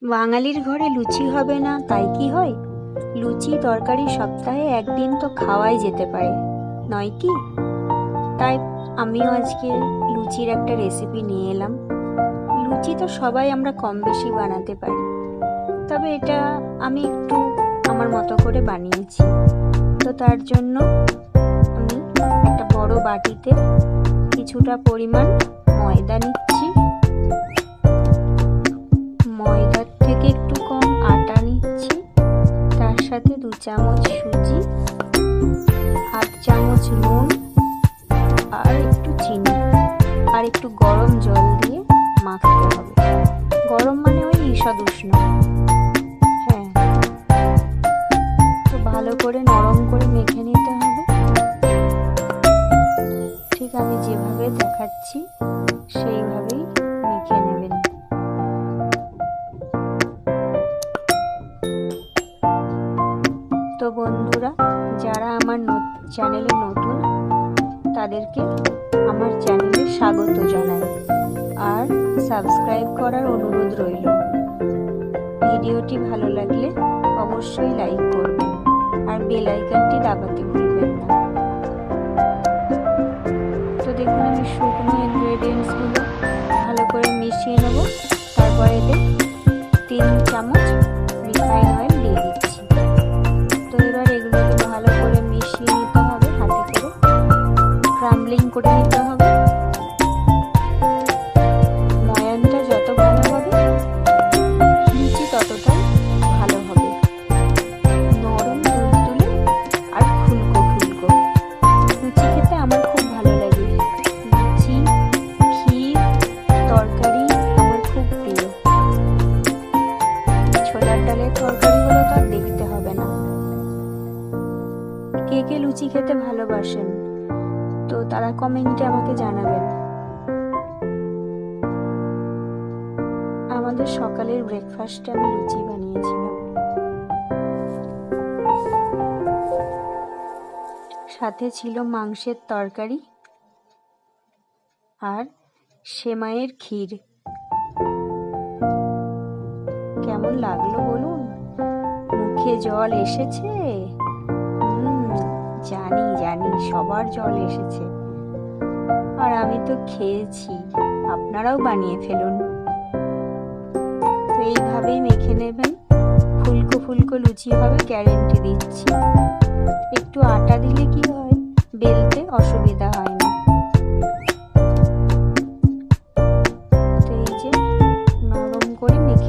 বাঙালির ঘরে লুচি হবে না তাই কি হয়? লুচি তরকারি সপ্তাহে একদিন তো খাওয়াই যেতে পারে, নয় কি? তাই আমিও আজকে লুচির একটা রেসিপি নিয়ে এলাম। লুচি তো সবাই আমরা কম বেশি বানাতে পারি, তবে এটা আমি একটু আমার মতো করে বানিয়েছি। তো তার জন্য আমি একটা বড় বাটিতে কিছুটা পরিমাণ ময়দা নিচ্ছি, ময়দার থেকে একটু কম আটা নিচ্ছি, তার সাথে 2 চামচ সুজি, 8 চামচ নুন আর একটু চিনি আর একটু গরম জল দিয়ে মাখতে হবে। গরম মানে ওই ঈষদ উষ্ণ। হ্যাঁ, তো ভালো করে নরম করে মেখে নিতে হবে। ঠিক আমি যেভাবে দেখাচ্ছি সেইভাবেই মেখে নেবেন। তো বন্ধুরা, যারা আমার চ্যানেলে নতুন তাদেরকে আমার চ্যানেলে স্বাগত জানাই আর সাবস্ক্রাইব করার অনুরোধ রইল। ভিডিওটি ভালো লাগলে অবশ্যই লাইক করবেন আর বেল আইকনটি দাবাতে ভুলবেন না। তো দেখুন, আমি শুকনো ইনগ্রেডিয়েন্টসগুলো ভালো করে মিশিয়ে নেব। তারপরে এতে 3 চামচ রিফাইন অয়েল দিয়ে দিচ্ছি। তো এবার এগুলোকে ভালো করে মিশিয়ে নিতে হবে, হাতে করে ক্রাম্বলিং করে নিতে হবে। ময়ানটা যত ভালো হবে লুচি ততটাই ভালো হবে, নরম তুলতুলে আর ফুলকো ফুলকো। লুচি খেতে আমার খুব ভালো লাগে। লুচি, ক্ষীর, তরকারি আমার খুব প্রিয়। ছোলার ডালের তরকারি হলে তো আর দেখতে হবে না। কে কে লুচি খেতে ভালোবাসেন তো তারা কমেন্টে আমাকে জানাবেন। আমাদের সকালের ব্রেকফাস্টে আমি লুচি বানিয়েছিলাম, সাথে ছিল মাংসের তরকারি আর সেমাইয়ের ক্ষীর। কেমন লাগলো বলুন? মুখে জল এসেছে? জানি জানি, সবার জল এসেছে। আর আমি তো খেয়েছি, আপনারাও বানিয়ে ফেলুন। তো এইভাবেই মেখে নেবেন, ফুলকো ফুলকো লুচি হবে, গ্যারেন্টি দিচ্ছি। একটু আটা দিলে কি হয়, বেলতে অসুবিধা হয় না।